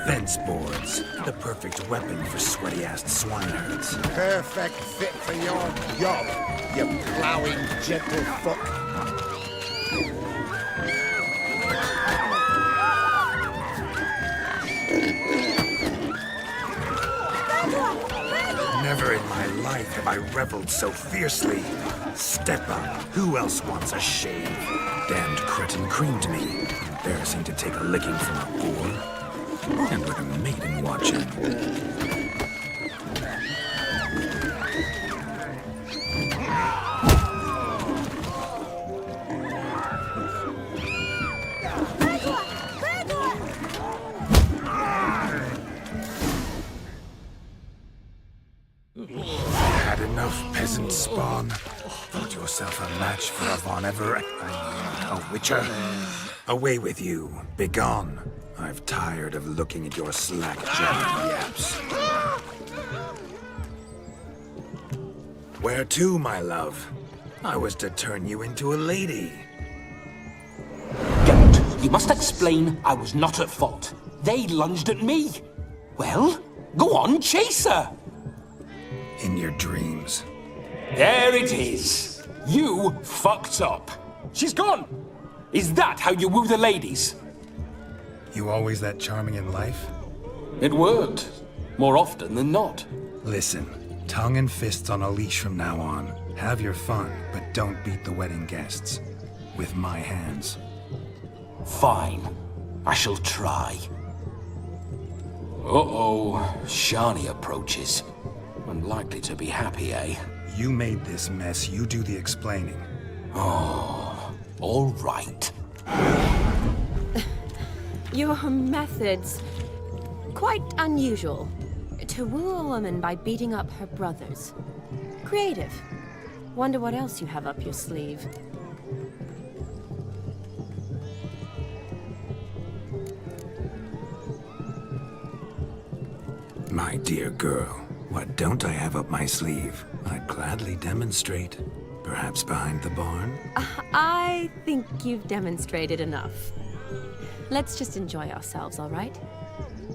Fence boards. The perfect weapon for sweaty-assed swineherds. Perfect fit for your job, you ploughing gentlefolk. Never in my life have I reveled so fiercely. Step up. Who else wants a shave? Damned cretin creamed me. Embarrassing to take a licking from a boor. And with a maiden watching. Had enough, peasant spawn. Thought yourself a match for a Von Everett. A Witcher. Away with you. Begone. I've tired of looking at your slack-jawed yaps. Where to, my love? I was to turn you into a lady. Geralt, you must explain I was not at fault. They lunged at me. Well, go on, chase her. In your dreams. There it is. You fucked up. She's gone. Is that how you woo the ladies? You always that charming in life? It worked. More often than not. Listen, tongue and fists on a leash from now on. Have your fun, but don't beat the wedding guests. With my hands. Fine. I shall try. Uh-oh. Shani approaches. Unlikely to be happy, eh? You made this mess, you do the explaining. Oh, all right. Your methods... quite unusual. To woo a woman by beating up her brothers. Creative. Wonder what else you have up your sleeve. My dear girl, what don't I have up my sleeve? I'd gladly demonstrate. Perhaps behind the barn? I think you've demonstrated enough. Let's just enjoy ourselves, all right?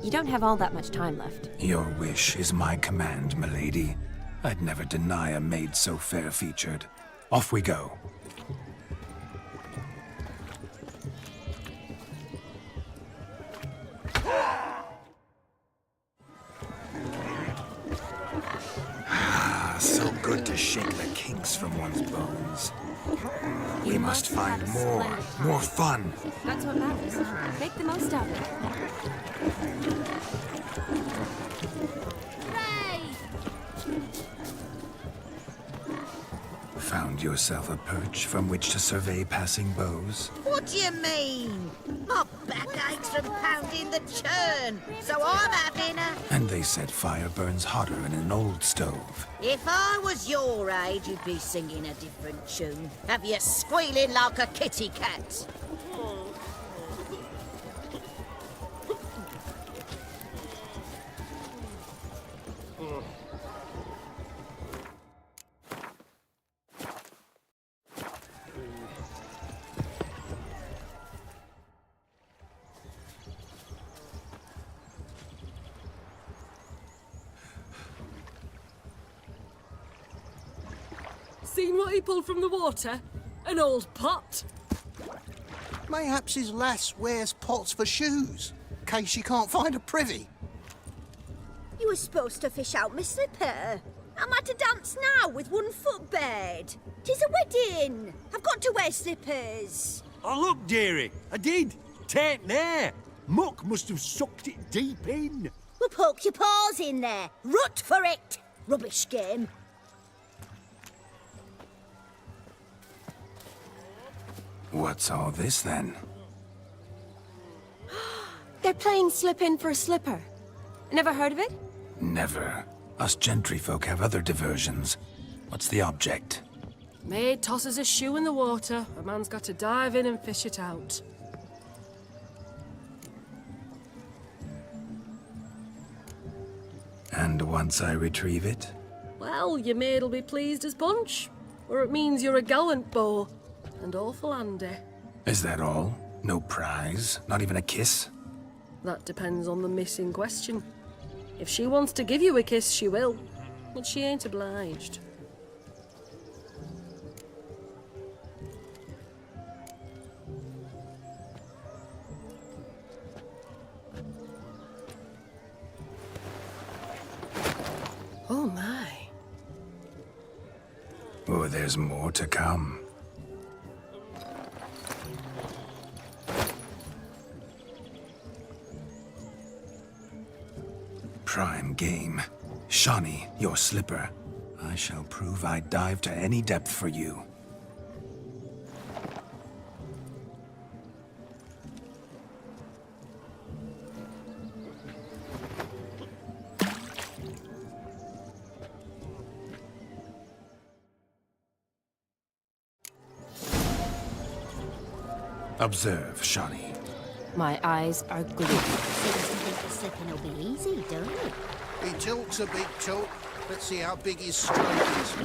You don't have all that much time left. Your wish is my command, milady. I'd never deny a maid so fair-featured. Off we go. So good to shake the kinks from one's bones. We must find more fun. That's what matters. Make the most of it. Found yourself a perch from which to survey passing beaux? What do you mean? My back aches from pounding the churn, so I'm having a... And they said fire burns hotter in an old stove. If I was your age, you'd be singing a different tune. Have you squealing like a kitty cat? Seen what he pulled from the water? An old pot. Mayhaps his lass wears pots for shoes, in case she can't find a privy. You were supposed to fish out my slipper. I'm at a dance now with one foot bared. 'Tis a wedding. I've got to wear slippers. Oh, look, dearie, I did. Tain't there. Muck must have sucked it deep in. Well, poke your paws in there. Rut for it. Rubbish game. What's all this, then? They're playing slip-in for a slipper. Never heard of it? Never. Us gentry folk have other diversions. What's the object? Maid tosses a shoe in the water. A man's got to dive in and fish it out. And once I retrieve it? Well, your maid'll be pleased as punch. Or it means you're a gallant beau. And awful handy. Is that all? No prize? Not even a kiss? That depends on the miss in question. If she wants to give you a kiss, she will. But she ain't obliged. Oh my. Oh, there's more to come. Prime game. Shawnee, your slipper. I shall prove I'd dive to any depth for you. Observe, Shawnee. My eyes are glued. So doesn't think the slipping will be easy, don't it? He talks a big talk. Let's see how big his stroke is.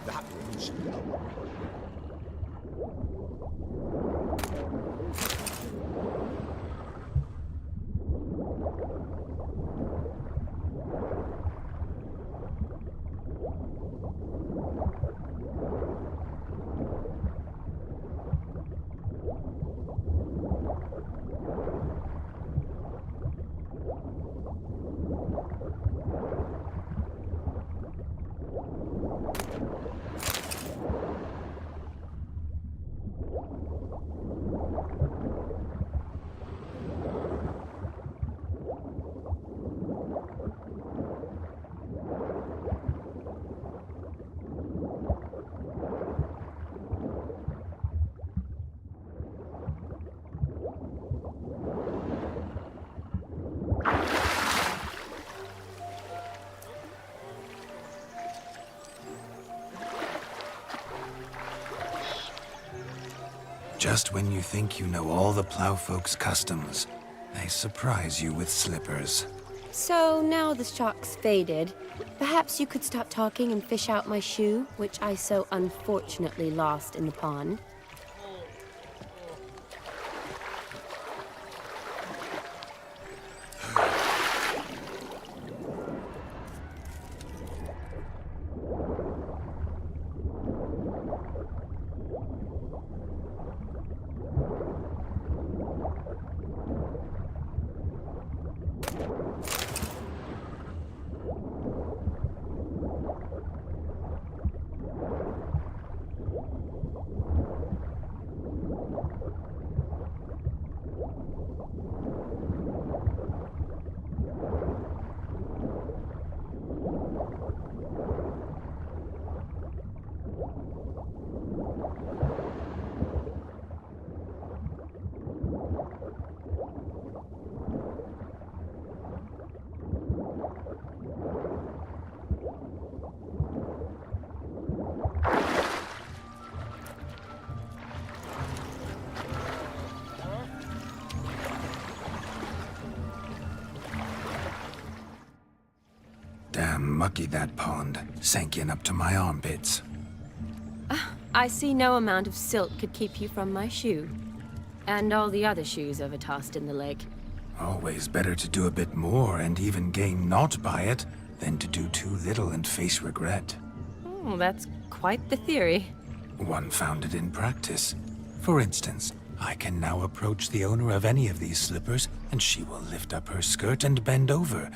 That one's Just when you think you know all the plowfolk's customs, they surprise you with slippers. So now the shock's faded, perhaps you could stop talking and fish out my shoe, which I so unfortunately lost in the pond. Damn mucky that pond, sank in up to my armpits. I see no amount of silt could keep you from my shoe. And all the other shoes overtossed in the lake. Always better to do a bit more and even gain naught by it than to do too little and face regret. Oh, that's quite the theory. One founded in practice. For instance, I can now approach the owner of any of these slippers, and she will lift up her skirt and bend over.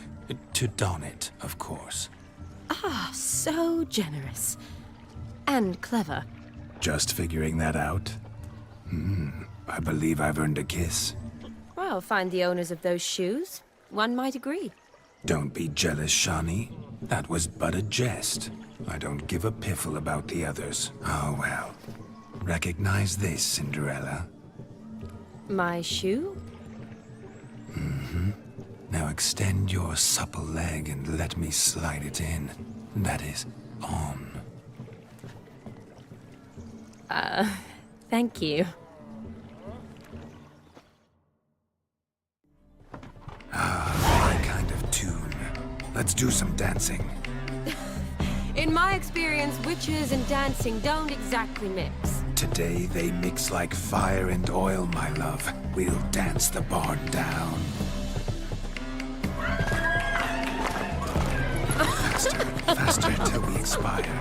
To don it, of course. Ah, so generous. And clever. Just figuring that out? I believe I've earned a kiss. Well, find the owners of those shoes. One might agree. Don't be jealous, Shawnee. That was but a jest. I don't give a piffle about the others. Oh well. Recognize this, Cinderella. My shoe? Now extend your supple leg and let me slide it in. That is, on. Thank you. My kind of tune. Let's do some dancing. In my experience, witches and dancing don't exactly mix. Today they mix like fire and oil, my love. We'll dance the barn down. Faster till we expire.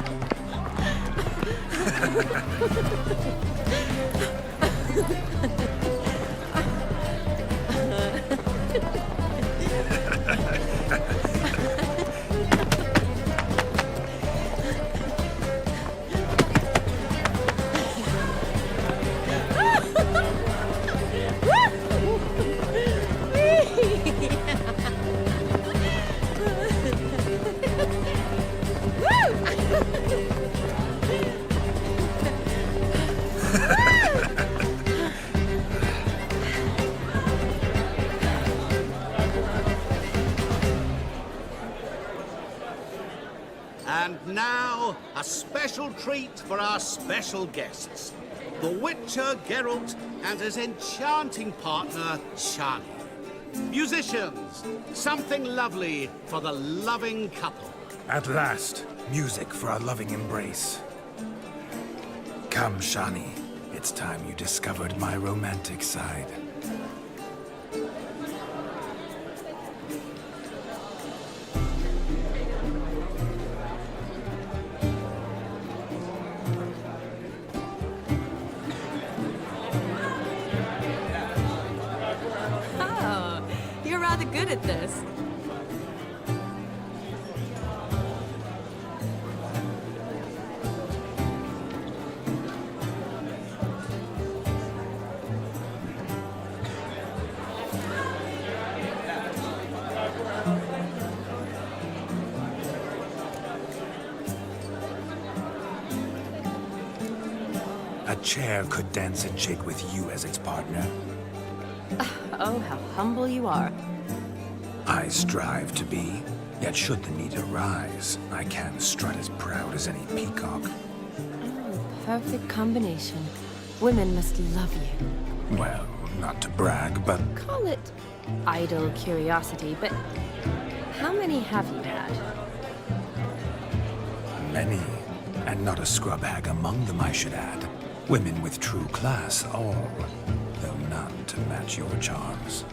And now, a special treat for our special guests. The Witcher, Geralt, and his enchanting partner, Shani. Musicians, something lovely for the loving couple. At last, music for our loving embrace. Come, Shani. It's time you discovered my romantic side. Oh, you're rather good at this. A chair could dance a jig with you as its partner. Oh, how humble you are. I strive to be, yet should the need arise, I can strut as proud as any peacock. Perfect combination. Women must love you. Well, not to brag, but Call it idle curiosity, but how many have you had? many, and not a scrub hag among them, I should add. Women with true class, all, though none to match your charms.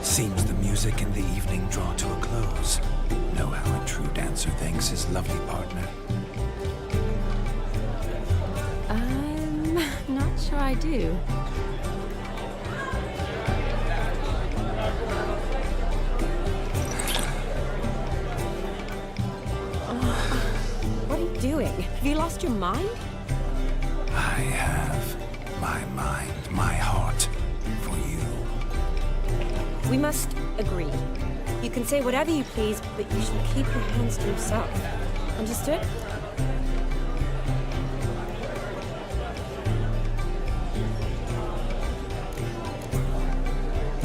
Seems the music and the evening draw to a close. Know how a true dancer thanks his lovely partner. I'm not sure I do. What are you doing? Have you lost your mind? I have my mind, my heart for you. We must agree. You can say whatever you please, but you should keep your hands to yourself. Understood?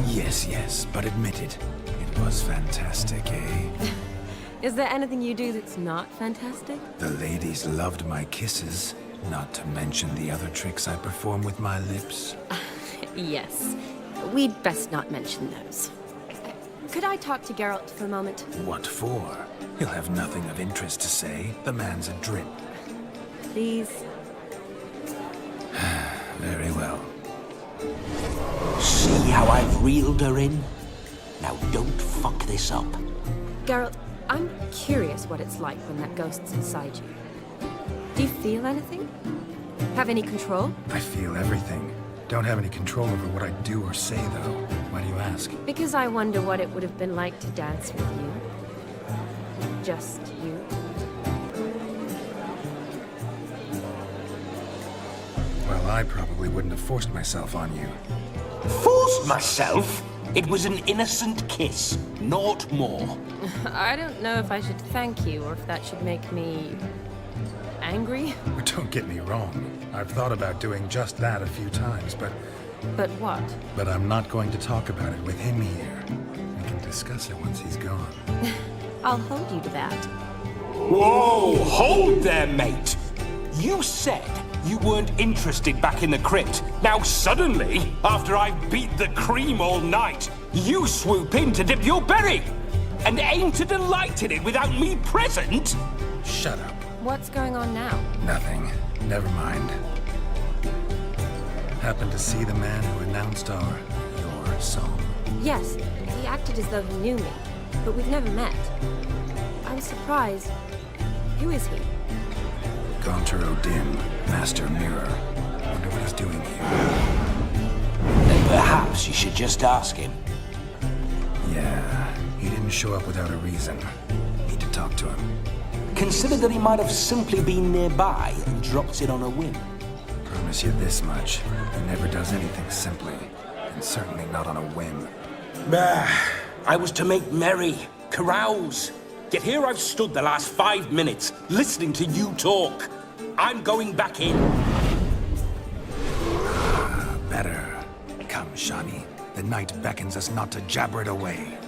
Yes, yes, but admit it. It was fantastic, eh? Is there anything you do that's not fantastic? The ladies loved my kisses, not to mention the other tricks I perform with my lips. Yes. We'd best not mention those. Could I talk to Geralt for a moment? What for? He'll have nothing of interest to say. The man's adrip. Please? Very well. See how I've reeled her in? Now don't fuck this up. Geralt, I'm curious what it's like when that ghost's inside you. Do you feel anything? Have any control? I feel everything. Don't have any control over what I do or say, though. Why do you ask? Because I wonder what it would have been like to dance with you. Just you. Well, I probably wouldn't have forced myself on you. Forced myself? It was an innocent kiss, naught more. I don't know if I should thank you or if that should make me angry. Don't get me wrong. I've thought about doing just that a few times, but what? I'm not going to talk about it with him here. We can discuss it once he's gone. I'll hold you to that. Whoa, hold there, mate. You said you weren't interested back in the crypt. Now suddenly, after I've beat the cream all night, you swoop in to dip your berry and aim to delight in it without me present? Shut up. What's going on now? Nothing. Never mind. Happened to see the man who announced your song. Yes, he acted as though he knew me, but we've never met. I was surprised. Who is he? Gaunter O'Dim, Master Mirror. Wonder what he's doing here. Then perhaps you should just ask him. Yeah, he didn't show up without a reason. Need to talk to him. Consider that he might have simply been nearby and dropped it on a whim. Promise you this much. He never does anything simply. And certainly not on a whim. I was to make merry, carouse. Yet here I've stood the last 5 minutes, listening to you talk. I'm going back in. Better. Come, Shani. The night beckons us not to jabber it away.